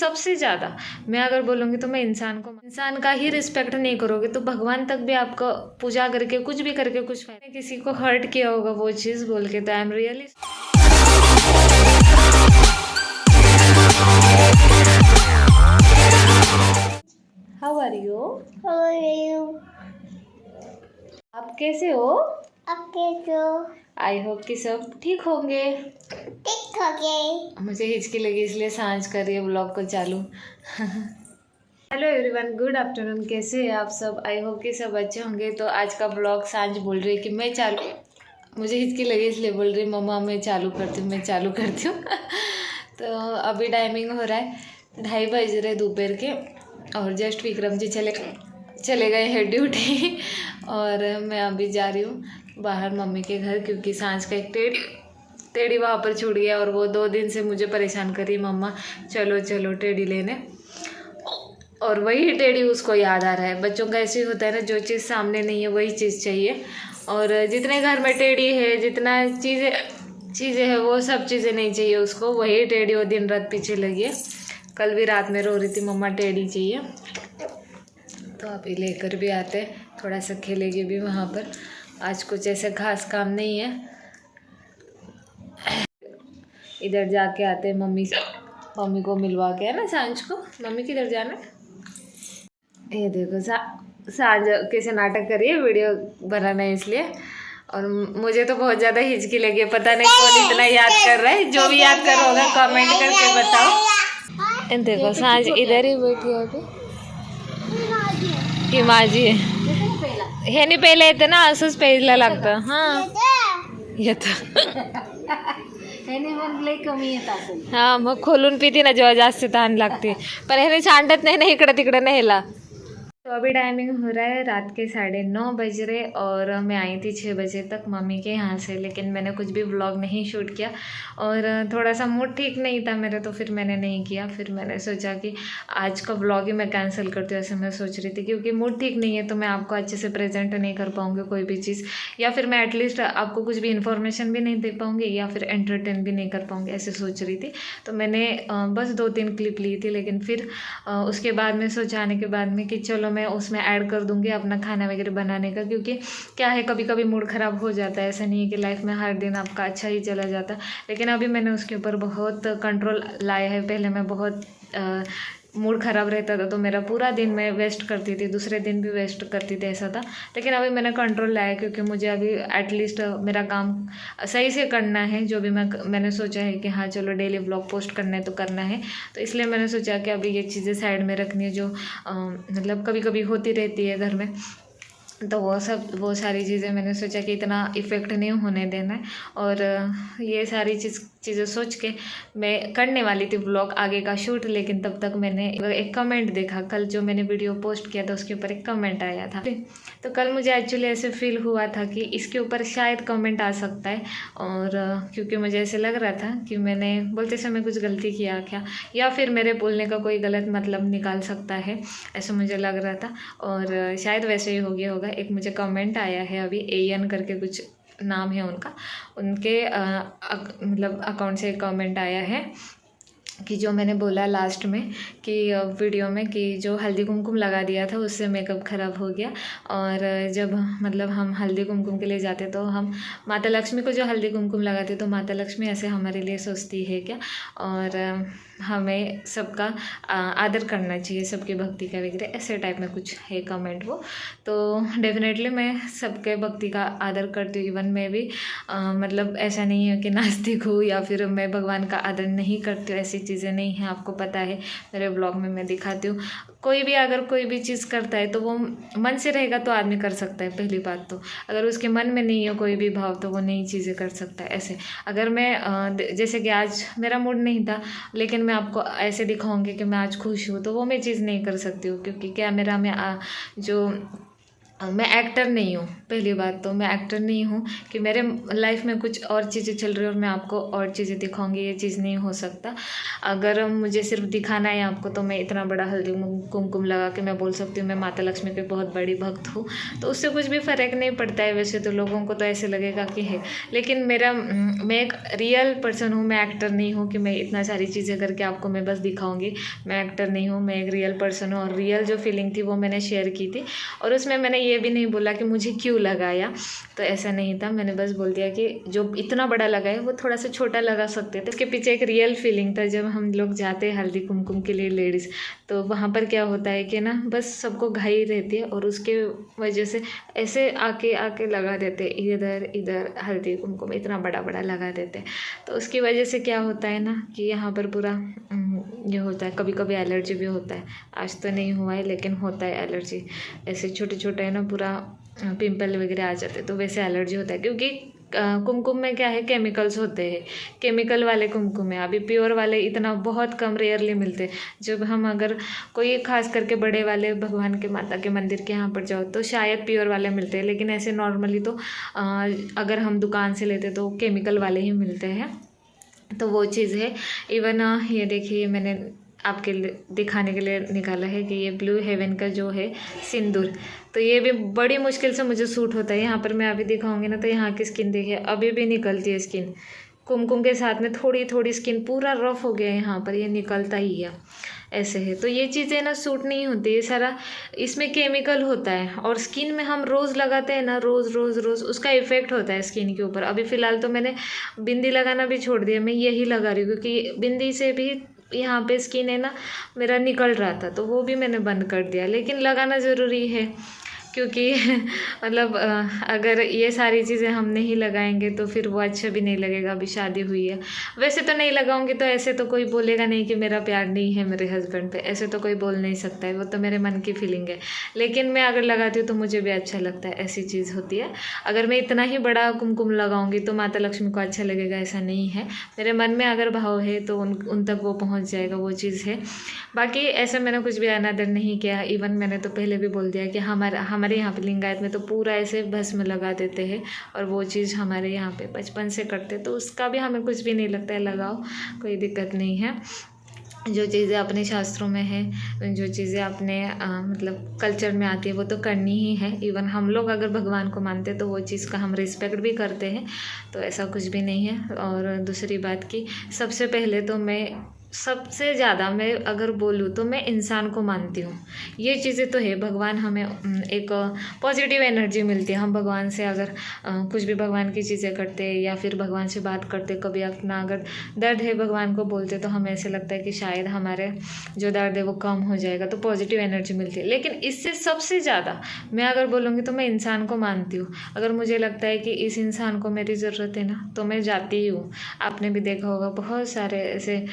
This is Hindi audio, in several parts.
सबसे ज़्यादा मैं अगर बोलूँगी तो मैं इंसान का ही रिस्पेक्ट नहीं करोगे तो भगवान तक भी आपको पूजा करके कुछ भी करके कुछ फायदा, किसी को हर्ट किया होगा वो चीज़ बोल के। तो I am really how are you? आप कैसे हो? आई होप कि सब ठीक होंगे। मुझे हिचकी लगी इसलिए सांझ कर रही है ब्लॉग को चालू। Hello everyone, good afternoon. कैसे हैं आप सब? आई होप कि सब अच्छे होंगे। तो आज का ब्लॉग सांझ बोल रही है कि मैं चालू, मुझे हिचकी लगी इसलिए बोल रही मम्मा मैं चालू करती हूँ। तो अभी टाइमिंग हो रहा है 2:30 बज रहे दोपहर के और जस्ट विक्रम जी चले गए हैं ड्यूटी और मैं अभी जा रही हूँ बाहर मम्मी के घर, क्योंकि सांझ का एक टेढ़ी वहाँ पर छूट गया और वो 2 दिन से मुझे परेशान करी, मम्मा चलो टेढ़ी लेने। और वही टेढ़ी उसको याद आ रहा है। बच्चों का ऐसे ही होता है ना, जो चीज़ सामने नहीं है वही चीज़ चाहिए। और जितने घर में टेढ़ी है, जितना चीज़ें है वो सब चीज़ें नहीं चाहिए उसको, वही टेढ़ी वो दिन रात पीछे लगी है। कल भी रात में रो रही थी मम्मा टेढ़ी चाहिए, तो अभी लेकर भी आते, थोड़ा सा खेलेगी भी वहाँ पर। आज कुछ ऐसे खास काम नहीं है, इधर जाके आते मम्मी को मिलवा के, है ना सांझ को। मम्मी किधर जाना है? ये देखो सांझ कैसे नाटक कर रही है, वीडियो बनाना है इसलिए। और मुझे तो बहुत ज़्यादा हिचकी लगी है, पता नहीं कौन इतना याद कर रहा है। जो भी याद कर रहा होगा कमेंट करके बताओ। देखो सांझ इधर ही बैठी है की माझी हे नहीं पहिले येते ना, असंच पेजला लागतं। हां येतं कमी येत असेल। हां, मग खोलून पिती ना जेव्हा जास्त तहान लागते, पण ह्याने सांडत नाही ना इकडं तिकडं न्यायला। तो अभी टाइमिंग हो रहा है रात के 9:30 बज रहे और मैं आई थी 6 बजे तक मम्मी के यहाँ से, लेकिन मैंने कुछ भी व्लॉग नहीं शूट किया और थोड़ा सा मूड ठीक नहीं था मेरा, तो फिर मैंने नहीं किया। फिर मैंने सोचा कि आज का व्लॉग ही मैं कैंसिल करती हूँ, ऐसे मैं सोच रही थी, क्योंकि मूड ठीक नहीं है तो मैं आपको अच्छे से प्रेजेंट नहीं कर पाऊँगी कोई भी चीज़, या फिर मैं एटलीस्ट आपको कुछ भी इन्फॉर्मेशन भी नहीं दे पाऊँगी या फिर एंटरटेन भी नहीं कर पाऊँगी, ऐसे सोच रही थी। तो मैंने बस 2-3 क्लिप ली थी, लेकिन फिर उसके बाद में सोचाने के बाद में कि चलो मैं उसमें ऐड कर दूंगी अपना खाना वगैरह बनाने का, क्योंकि क्या है कभी कभी मूड ख़राब हो जाता है। ऐसा नहीं है कि लाइफ में हर दिन आपका अच्छा ही चला जाता, लेकिन अभी मैंने उसके ऊपर बहुत कंट्रोल लाया है। पहले मैं बहुत मूड ख़राब रहता था तो मेरा पूरा दिन मैं वेस्ट करती थी, दूसरे दिन भी वेस्ट करती थी, ऐसा था। लेकिन अभी मैंने कंट्रोल लाया, क्योंकि मुझे अभी एटलीस्ट मेरा काम सही से करना है। जो भी मैंने सोचा है कि हाँ चलो डेली व्लॉग पोस्ट करना है तो करना है, तो इसलिए मैंने सोचा कि अभी ये चीज़ें साइड में रखनी है जो मतलब कभी कभी होती रहती है घर में। तो वो सारी चीज़ें मैंने सोचा कि इतना इफ़ेक्ट नहीं होने देना है, और ये सारी चीज़ें सोच के मैं करने वाली थी व्लॉग आगे का शूट। लेकिन तब तक मैंने एक कमेंट देखा, कल जो मैंने वीडियो पोस्ट किया था उसके ऊपर एक कमेंट आया था। तो कल मुझे एक्चुअली ऐसे फील हुआ था कि इसके ऊपर शायद कमेंट आ सकता है, और क्योंकि मुझे ऐसे लग रहा था कि मैंने बोलते समय कुछ गलती किया क्या, या फिर मेरे बोलने का कोई गलत मतलब निकाल सकता है, ऐसा मुझे लग रहा था। और शायद वैसे ही हो गया होगा। एक मुझे कमेंट आया है अभी, AN करके कुछ नाम है उनका, उनके मतलब अकाउंट से एक कमेंट आया है कि जो मैंने बोला लास्ट में कि वीडियो में कि जो हल्दी कुमकुम लगा दिया था उससे मेकअप ख़राब हो गया। और जब मतलब हम हल्दी कुमकुम के लिए जाते तो हम माता लक्ष्मी को जो हल्दी कुमकुम लगाते तो माता लक्ष्मी ऐसे हमारे लिए सोचती है क्या, और हमें सबका आदर करना चाहिए, सबकी भक्ति का वगैरह, ऐसे टाइप में कुछ है कमेंट वो। तो डेफिनेटली मैं सबके भक्ति का आदर करती हूँ। इवन मैं भी मतलब ऐसा नहीं है कि नास्तिक हूँ या फिर मैं भगवान का आदर नहीं करती हूँ, ऐसी चीज़ें नहीं हैं। आपको पता है मेरे ब्लॉग में मैं दिखाती हूँ, कोई भी अगर कोई भी चीज़ करता है तो वो मन से रहेगा तो आदमी कर सकता है। पहली बात तो अगर उसके मन में नहीं है कोई भी भाव तो वो नई चीज़ें कर सकता है। ऐसे अगर मैं जैसे कि आज मेरा मूड नहीं था, लेकिन मैं आपको ऐसे दिखाऊंगी कि मैं आज खुश हूँ, तो वो मैं चीज़ नहीं कर सकती हूँ, क्योंकि कैमरा में जो मैं एक्टर नहीं हूँ। पहली बात तो मैं एक्टर नहीं हूँ कि मेरे लाइफ में कुछ और चीज़ें चल रही है और मैं आपको और चीज़ें दिखाऊंगी, ये चीज़ नहीं हो सकता। अगर मुझे सिर्फ दिखाना है आपको तो मैं इतना बड़ा हल्दी कुमकुम लगा के मैं बोल सकती हूँ मैं माता लक्ष्मी की बहुत बड़ी भक्त हूँ, तो उससे कुछ भी फ़र्क नहीं पड़ता है। वैसे तो लोगों को तो ऐसे लगेगा कि है, लेकिन मैं एक रियल पर्सन हूँ। मैं एक्टर नहीं हूँ कि मैं इतना सारी चीज़ें करके आपको मैं बस दिखाऊंगी। मैं एक्टर नहीं हूँ, मैं एक रियल पर्सन हूँ और रियल जो फीलिंग थी वो मैंने शेयर की थी। और उसमें मैंने ये भी नहीं बोला कि मुझे क्यों लगाया, तो ऐसा नहीं था। मैंने बस बोल दिया कि जो इतना बड़ा लगा है वो थोड़ा सा छोटा लगा सकते थे। उसके पीछे एक रियल फीलिंग था। जब हम लोग जाते हैं हल्दी कुमकुम के लिए लेडीज़, तो वहाँ पर क्या होता है कि ना बस सबको घाई रहती है और उसके वजह से ऐसे आके आके लगा देते इधर इधर हल्दी कुमकुम इतना बड़ा बड़ा लगा देते। तो उसकी वजह से क्या होता है ना कि यहाँ पर पूरा ये होता है, कभी कभी एलर्जी भी होता है। आज तो नहीं हुआ है लेकिन होता है एलर्जी। ऐसे छोटे छोटे है ना पूरा पिंपल वगैरह आ जाते हैं, तो वैसे एलर्जी होता है क्योंकि कुमकुम में क्या है, केमिकल्स होते हैं। केमिकल वाले कुमकुम है, अभी प्योर वाले इतना बहुत कम रेयरली मिलते। जब हम अगर कोई खास करके बड़े वाले भगवान के माता के मंदिर के यहाँ पर जाओ तो शायद प्योर वाले मिलते हैं, लेकिन ऐसे नॉर्मली तो अगर हम दुकान से लेते तो केमिकल वाले ही मिलते हैं। तो वो चीज़ है। इवन ये देखिए मैंने आपके दिखाने के लिए निकाला है कि ये ब्लू हेवन का जो है सिंदूर, तो ये भी बड़ी मुश्किल से मुझे सूट होता है। यहाँ पर मैं अभी दिखाऊंगी ना तो यहाँ की स्किन देखिए अभी भी निकलती है स्किन। कुमकुम के साथ में थोड़ी थोड़ी स्किन पूरा रफ हो गया है यहाँ पर, ये निकलता ही है ऐसे है। तो ये चीज़ें ना सूट नहीं होती, ये सारा इसमें केमिकल होता है। और स्किन में हम रोज़ लगाते हैं ना, रोज़ रोज़ रोज़ उसका इफेक्ट होता है स्किन के ऊपर। अभी फ़िलहाल तो मैंने बिंदी लगाना भी छोड़ दिया, मैं यही लगा रही हूँ क्योंकि बिंदी से भी यहाँ पे स्किन है ना मेरा निकल रहा था, तो वो भी मैंने बंद कर दिया। लेकिन लगाना ज़रूरी है क्योंकि मतलब अगर ये सारी चीज़ें हम नहीं लगाएंगे तो फिर वो अच्छा भी नहीं लगेगा। अभी शादी हुई है, वैसे तो नहीं लगाऊंगी तो ऐसे तो कोई बोलेगा नहीं कि मेरा प्यार नहीं है मेरे हस्बैंड पे, ऐसे तो कोई बोल नहीं सकता है, वो तो मेरे मन की फीलिंग है। लेकिन मैं अगर लगाती हूँ तो मुझे भी अच्छा लगता है, ऐसी चीज़ होती है। अगर मैं इतना ही बड़ा कुमकुम लगाऊंगी तो माता लक्ष्मी को अच्छा लगेगा, ऐसा नहीं है। मेरे मन में अगर भाव है तो उन तक वो पहुँच जाएगा, वो चीज़ है। बाकी ऐसे मैंने कुछ भी अनादर नहीं किया। इवन मैंने तो पहले भी बोल दिया कि हमारे यहाँ पे लिंगायत में तो पूरा ऐसे भस्म लगा देते हैं, और वो चीज़ हमारे यहाँ पे बचपन से करते, तो उसका भी हमें कुछ भी नहीं लगता है, लगाओ कोई दिक्कत नहीं है। जो चीज़ें अपने शास्त्रों में है, जो चीज़ें अपने मतलब कल्चर में आती है वो तो करनी ही है। इवन हम लोग अगर भगवान को मानते हैं तो वो चीज़ का हम रिस्पेक्ट भी करते हैं, तो ऐसा कुछ भी नहीं है। और दूसरी बात की सबसे पहले तो मैं सबसे ज़्यादा मैं अगर बोलूँ तो मैं इंसान को मानती हूँ। ये चीज़ें तो है, भगवान हमें एक पॉजिटिव एनर्जी मिलती है। हम भगवान से अगर कुछ भी भगवान की चीज़ें करते या फिर भगवान से बात करते, कभी अपना अगर दर्द है भगवान को बोलते, तो हमें ऐसे लगता है कि शायद हमारे जो दर्द है वो कम हो जाएगा, तो पॉजिटिव एनर्जी मिलती है। लेकिन इससे सबसे ज़्यादा मैं अगर बोलूँगी तो मैं इंसान को मानती हूँ। अगर मुझे लगता है कि इस इंसान को मेरी ज़रूरत है ना तो मैं जाती ही हूँ। आपने भी देखा होगा बहुत सारे ऐसे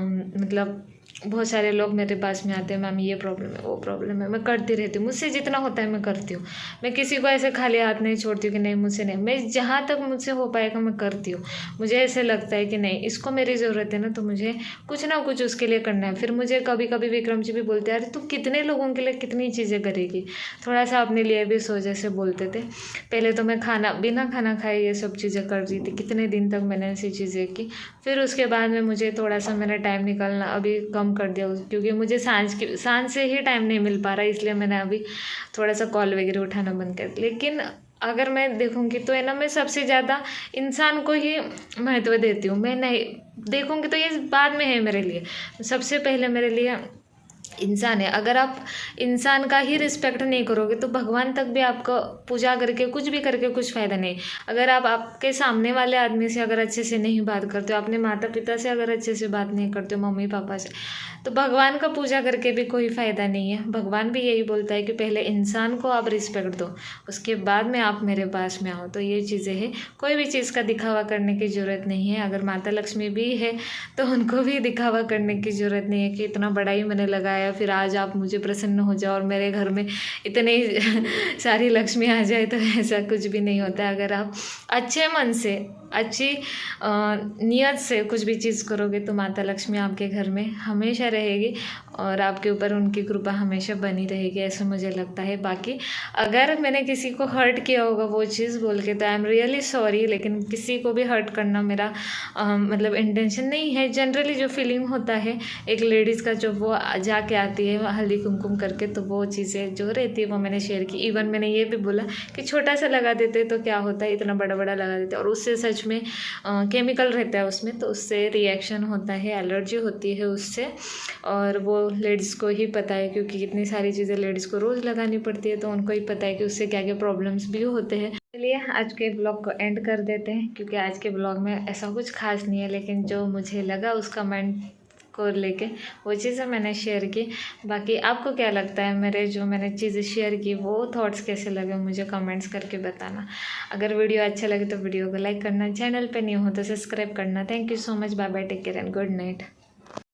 मतलब बहुत सारे लोग मेरे पास में आते हैं, मैम ये प्रॉब्लम है वो प्रॉब्लम है, मैं करती रहती हूँ। मुझसे जितना होता है मैं करती हूँ। मैं किसी को ऐसे खाली हाथ नहीं छोड़ती हूँ कि नहीं मुझसे नहीं, मैं जहाँ तक मुझसे हो पाएगा मैं करती हूँ। मुझे ऐसे लगता है कि नहीं इसको मेरी ज़रूरत है ना तो मुझे कुछ ना कुछ उसके लिए करना है। फिर मुझे कभी कभी विक्रम जी भी बोलते हैं अरे तू कितने लोगों के लिए कितनी चीज़ें करेगी, थोड़ा सा अपने लिए भी सोच, ऐसे बोलते थे। पहले तो मैं बिना खाना खाए ये सब चीज़ें कर रही थी, कितने दिन तक मैंने ऐसी चीज़ें की। फिर उसके बाद में मुझे थोड़ा सा मैंने टाइम निकालना अभी कम कर दिया, क्योंकि मुझे सांझ से ही टाइम नहीं मिल पा रहा, इसलिए मैंने अभी थोड़ा सा कॉल वगैरह उठाना बंद कर। लेकिन अगर मैं देखूंगी तो है ना मैं सबसे ज़्यादा इंसान को ही महत्व देती हूँ। मैं नहीं देखूंगी तो ये बाद में है मेरे लिए, सबसे पहले मेरे लिए इंसान है। अगर आप इंसान का ही रिस्पेक्ट नहीं करोगे तो भगवान तक भी आपको पूजा करके कुछ भी करके कुछ फ़ायदा नहीं। अगर आप आपके सामने वाले आदमी से अगर अच्छे से नहीं बात करते हो, अपने माता पिता से अगर अच्छे से बात नहीं करते हो, मम्मी पापा से, तो भगवान का पूजा करके भी कोई फ़ायदा नहीं है। भगवान भी यही बोलता है कि पहले इंसान को आप रिस्पेक्ट दो, उसके बाद में आप मेरे पास में आओ। तो ये चीज़ें हैं, कोई भी चीज़ का दिखावा करने की ज़रूरत नहीं है। अगर माता लक्ष्मी भी है तो उनको भी दिखावा करने की ज़रूरत नहीं है कि इतना बड़ा ही मैंने लगाया या फिर आज आप मुझे प्रसन्न हो जाओ और मेरे घर में इतने सारी लक्ष्मी आ जाए, तो ऐसा कुछ भी नहीं होता है। अगर आप अच्छे मन से, अच्छी नियत से कुछ भी चीज़ करोगे तो माता लक्ष्मी आपके घर में हमेशा रहेगी और आपके ऊपर उनकी कृपा हमेशा बनी रहेगी, ऐसा मुझे लगता है। बाकी अगर मैंने किसी को हर्ट किया होगा वो चीज़ बोल के, तो आई एम रियली सॉरी, लेकिन किसी को भी हर्ट करना मेरा मतलब इंटेंशन नहीं है। जनरली जो फीलिंग होता है एक लेडीज़ का, जो वो जाके आती है हल्दी कुमकुम करके, तो वो चीज़ें जो रहती है वो मैंने शेयर की। इवन मैंने ये भी बोला कि छोटा सा लगा देते तो क्या होता है, इतना बड़ा बड़ा लगा देते, और उससे सच में केमिकल रहता है उसमें, तो उससे रिएक्शन होता है, एलर्जी होती है उससे, और वो लेडीज़ को ही पता है, क्योंकि इतनी सारी चीज़ें लेडीज़ को रोज़ लगानी पड़ती है, तो उनको ही पता है कि उससे क्या क्या प्रॉब्लम्स भी होते हैं। चलिए आज के ब्लॉग को एंड कर देते हैं, क्योंकि आज के ब्लॉग में ऐसा कुछ खास नहीं है, लेकिन जो मुझे लगा उस कमेंट को लेके वो चीज़ें मैंने शेयर की। बाकी आपको क्या लगता है, मैंने चीज़ें शेयर की वो थॉट्स कैसे लगे मुझे कमेंट्स करके बताना। अगर वीडियो अच्छा लगे तो वीडियो को लाइक करना, चैनल पे न्यू हो तो सब्सक्राइब करना। Thank you so much, bye bye, take care and good night.